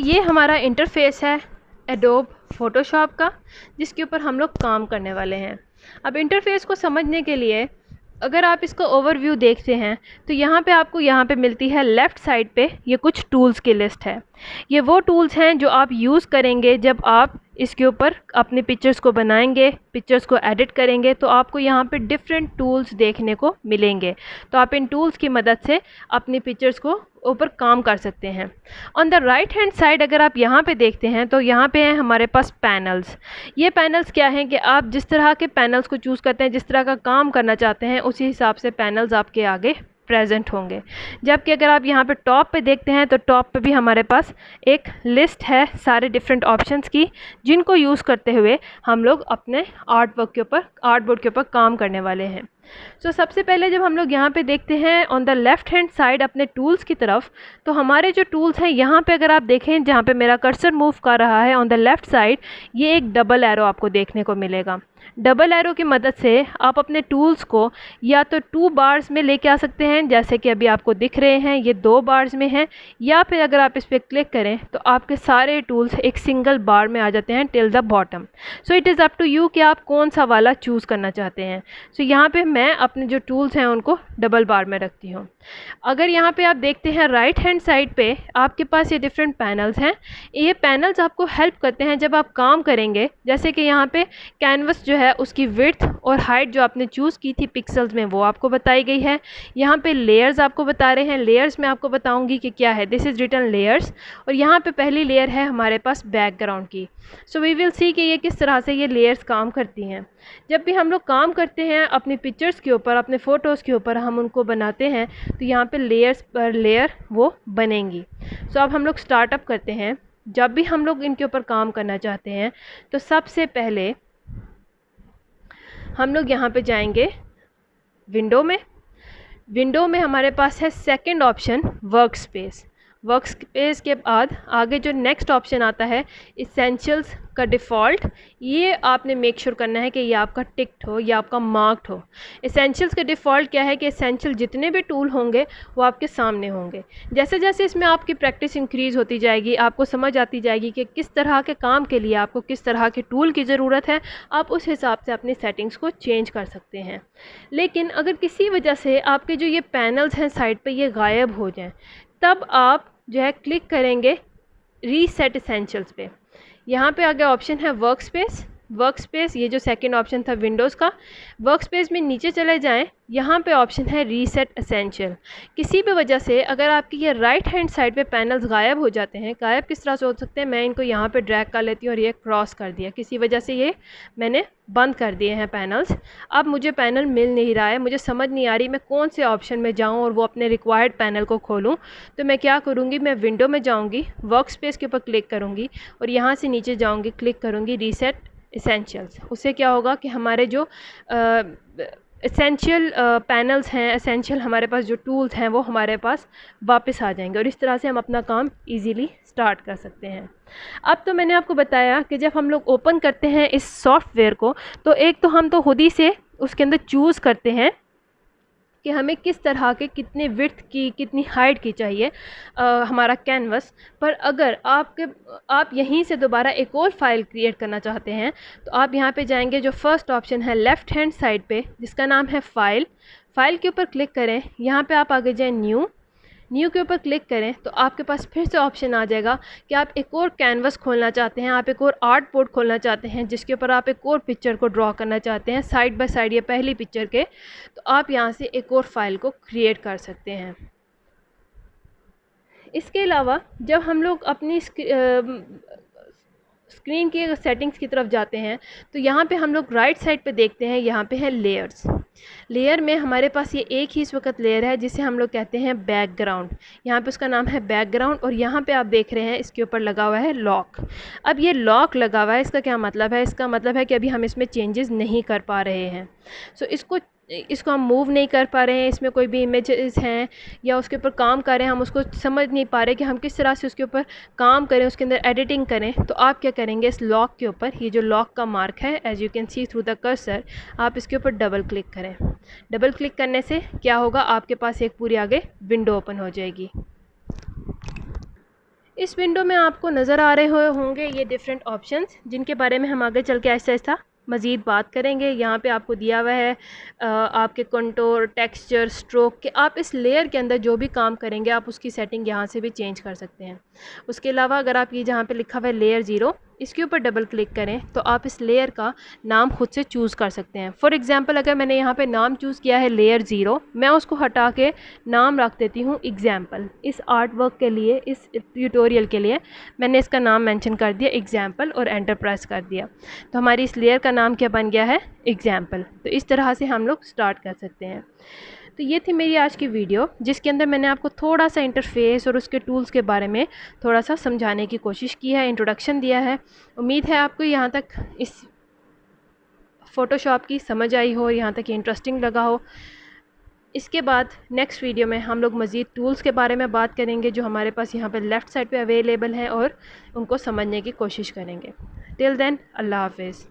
ये हमारा इंटरफेस है एडोब फोटोशॉप का, जिसके ऊपर हम लोग काम करने वाले हैं। अब इंटरफेस को समझने के लिए अगर आप इसका ओवरव्यू देखते हैं तो यहाँ पे आपको यहाँ पे मिलती है लेफ़्ट साइड पे ये कुछ टूल्स की लिस्ट है। ये वो टूल्स हैं जो आप यूज़ करेंगे जब आप इसके ऊपर अपने पिक्चर्स को बनाएंगे, पिक्चर्स को एडिट करेंगे, तो आपको यहाँ पे डिफरेंट टूल्स देखने को मिलेंगे। तो आप इन टूल्स की मदद से अपनी पिक्चर्स को ऊपर काम कर सकते हैं। On the right hand side अगर आप यहाँ पे देखते हैं तो यहाँ पे हैं हमारे पास पैनल्स। ये पैनल्स क्या हैं कि आप जिस तरह के पैनल्स को चूज़ करते हैं, जिस तरह का काम करना चाहते हैं, उसी हिसाब से पैनल्स आपके आगे प्रेजेंट होंगे। जबकि अगर आप यहाँ पे टॉप पे देखते हैं तो टॉप पे भी हमारे पास एक लिस्ट है सारे डिफरेंट ऑप्शंस की, जिनको यूज़ करते हुए हम लोग अपने आर्टबोर्ड के ऊपर काम करने वाले हैं। सो सबसे पहले जब हम लोग यहाँ पे देखते हैं on the left hand side अपने टूल्स की तरफ, तो हमारे जो टूल्स हैं यहाँ पे अगर आप देखें जहाँ पे मेरा कर्सर मूव कर रहा है ऑन द लेफ़्ट साइड, ये एक डबल एरो आपको देखने को मिलेगा। डबल एरो की मदद से आप अपने टूल्स को या तो 2 बार्स में लेके आ सकते हैं, जैसे कि अभी आपको दिख रहे हैं ये 2 बार्स में हैं, या फिर अगर आप इस पर क्लिक करें तो आपके सारे टूल्स एक सिंगल बार में आ जाते हैं till the bottom. So it is up to you कि आप कौन सा वाला चूज़ करना चाहते हैं। सो यहाँ पे मैं अपने जो टूल्स हैं उनको डबल बार में रखती हूँ। अगर यहाँ पे आप देखते हैं राइट हैंड साइड पे आपके पास ये डिफरेंट पैनल्स हैं। ये पैनल्स आपको हेल्प करते हैं जब आप काम करेंगे, जैसे कि यहाँ पे कैनवस जो है उसकी विड्थ और हाइट जो आपने चूज़ की थी पिक्सल्स में वो आपको बताई गई है। यहाँ पे लेयर्स आपको बता रहे हैं, लेयर्स में आपको बताऊंगी कि क्या है, दिस इज़ रिटन लेयर्स। और यहाँ पे पहली लेयर है हमारे पास बैकग्राउंड की। सो वी विल सी कि ये किस तरह से ये लेयर्स काम करती हैं। जब भी हम लोग काम करते हैं अपनी पिक्चर्स के ऊपर, अपने फ़ोटोज़ के ऊपर हम उनको बनाते हैं तो यहाँ पे लेयर्स पर लेयर वो बनेंगी। सो अब हम लोग स्टार्टअप करते हैं। जब भी हम लोग इनके ऊपर काम करना चाहते हैं तो सबसे पहले हम लोग यहाँ पे जाएंगे विंडो में हमारे पास है सेकंड ऑप्शन वर्क स्पेस के बाद आगे जो नेक्स्ट ऑप्शन आता है इसेंशियल्स का डिफ़ॉल्ट, ये आपने मेक श्योर करना है कि ये आपका टिक्ड हो या आपका मार्क्ड हो। इसेंशियल्स का डिफ़ॉल्ट क्या है कि इसेंशियल जितने भी टूल होंगे वो आपके सामने होंगे। जैसे जैसे इसमें आपकी प्रैक्टिस इंक्रीज़ होती जाएगी, आपको समझ आती जाएगी कि किस तरह के काम के लिए आपको किस तरह के टूल की ज़रूरत है, आप उस हिसाब से अपनी सेटिंग्स को चेंज कर सकते हैं। लेकिन अगर किसी वजह से आपके जो ये पैनल्स हैं साइड पर ये गायब हो जाएँ, तब आप जो है क्लिक करेंगे रीसेट एसेंशियल्स पे। यहाँ पे आगे ऑप्शन है वर्क स्पेस, ये जो सेकंड ऑप्शन था विंडोज़ का, वर्क स्पेस में नीचे चले जाएं, यहाँ पे ऑप्शन है रीसेट एसेंशियल। किसी भी वजह से अगर आपकी ये राइट हैंड साइड पे पैनल्स गायब हो जाते हैं, गायब किस तरह से हो सकते हैं, मैं इनको यहाँ पे ड्रैग कर लेती हूँ और ये क्रॉस कर दिया, किसी वजह से ये मैंने बंद कर दिए हैं पैनल्स। अब मुझे पैनल मिल नहीं रहा है, मुझे समझ नहीं आ रही मैं कौन से ऑप्शन में जाऊँ और वो अपने रिक्वायर्ड पैनल को खोलूँ। तो मैं क्या करूँगी, मैं विंडो में जाऊँगी, वर्क स्पेस के ऊपर क्लिक करूँगी और यहाँ से नीचे जाऊँगी, क्लिक करूँगी रीसेट एसेंशियल्स। उससे क्या होगा कि हमारे जो एसेंशियल पैनल्स हैं, एसेंशियल हमारे पास जो टूल्स हैं वो हमारे पास वापस आ जाएंगे और इस तरह से हम अपना काम इजीली स्टार्ट कर सकते हैं। अब तो मैंने आपको बताया कि जब हम लोग ओपन करते हैं इस सॉफ्टवेयर को, तो एक तो हम तो खुद ही से उसके अंदर चूज़ करते हैं कि हमें किस तरह के कितने विड्थ की कितनी हाइट की चाहिए हमारा कैनवस। पर अगर आप यहीं से दोबारा एक और फाइल क्रिएट करना चाहते हैं तो आप यहाँ पे जाएंगे, जो फर्स्ट ऑप्शन है लेफ़्ट हैंड साइड पे जिसका नाम है फाइल के ऊपर क्लिक करें। यहाँ पे आप आगे जाएँ न्यू के ऊपर क्लिक करें तो आपके पास फिर से ऑप्शन आ जाएगा कि आप एक और कैनवस खोलना चाहते हैं, आप एक और आर्ट बोर्ड खोलना चाहते हैं जिसके ऊपर आप एक और पिक्चर को ड्रॉ करना चाहते हैं साइड बाय साइड ये पहली पिक्चर के, तो आप यहाँ से एक और फाइल को क्रिएट कर सकते हैं। इसके अलावा जब हम लोग अपनी स्क्रीन की सेटिंग्स की तरफ जाते हैं तो यहाँ पे हम लोग राइट साइड पे देखते हैं, यहाँ पे है लेयर्स। लेयर में हमारे पास ये एक ही इस वक्त लेयर है जिसे हम लोग कहते हैं बैकग्राउंड। यहाँ पे उसका नाम है बैकग्राउंड और यहाँ पे आप देख रहे हैं इसके ऊपर लगा हुआ है लॉक। अब ये लॉक लगा हुआ है, इसका क्या मतलब है, इसका मतलब है कि अभी हम इसमें चेंजेस नहीं कर पा रहे हैं। सो इसको हम मूव नहीं कर पा रहे हैं, इसमें कोई भी इमेजेस हैं या उसके ऊपर काम कर रहे हैं, हम उसको समझ नहीं पा रहे कि हम किस तरह से उसके ऊपर काम करें, उसके अंदर एडिटिंग करें। तो आप क्या करेंगे, इस लॉक के ऊपर ये जो लॉक का मार्क है as you can see through the cursor, आप इसके ऊपर डबल क्लिक करें। डबल क्लिक करने से क्या होगा, आपके पास एक पूरी आगे विंडो ओपन हो जाएगी। इस विंडो में आपको नज़र आ रहे होंगे ये डिफरेंट ऑप्शंस, जिनके बारे में हम आगे चल के आहिस्ता आहिस्ता मज़ीद बात करेंगे। यहाँ पे आपको दिया हुआ है आपके कंटूर, टेक्सचर, स्ट्रोक के आप इस लेयर के अंदर जो भी काम करेंगे आप उसकी सेटिंग यहाँ से भी चेंज कर सकते हैं। उसके अलावा अगर आप ये जहाँ पे लिखा हुआ है लेयर ज़ीरो, इसके ऊपर डबल क्लिक करें तो आप इस लेयर का नाम खुद से चूज़ कर सकते हैं। फॉर एग्ज़ाम्पल अगर मैंने यहाँ पे नाम चूज़ किया है लेयर ज़ीरो, मैं उसको हटा के नाम रख देती हूँ एग्ज़ाम्पल। इस आर्ट वर्क के लिए, इस ट्यूटोरियल के लिए मैंने इसका नाम मेंशन कर दिया एग्ज़ाम्पल और एंटर प्रेस कर दिया, तो हमारी इस लेयर का नाम क्या बन गया है, एग्ज़ाम्पल। तो इस तरह से हम लोग स्टार्ट कर सकते हैं। तो ये थी मेरी आज की वीडियो, जिसके अंदर मैंने आपको थोड़ा सा इंटरफेस और उसके टूल्स के बारे में थोड़ा सा समझाने की कोशिश की है, इंट्रोडक्शन दिया है। उम्मीद है आपको यहाँ तक इस फ़ोटोशॉप की समझ आई हो, यहाँ तक इंटरेस्टिंग लगा हो। इसके बाद नेक्स्ट वीडियो में हम लोग मज़ीद टूल्स के बारे में बात करेंगे जो हमारे पास यहाँ पर लेफ़्ट साइड पे अवेलेबल हैं, और उनको समझने की कोशिश करेंगे। टिल देन, अल्लाह हाफ़िज़।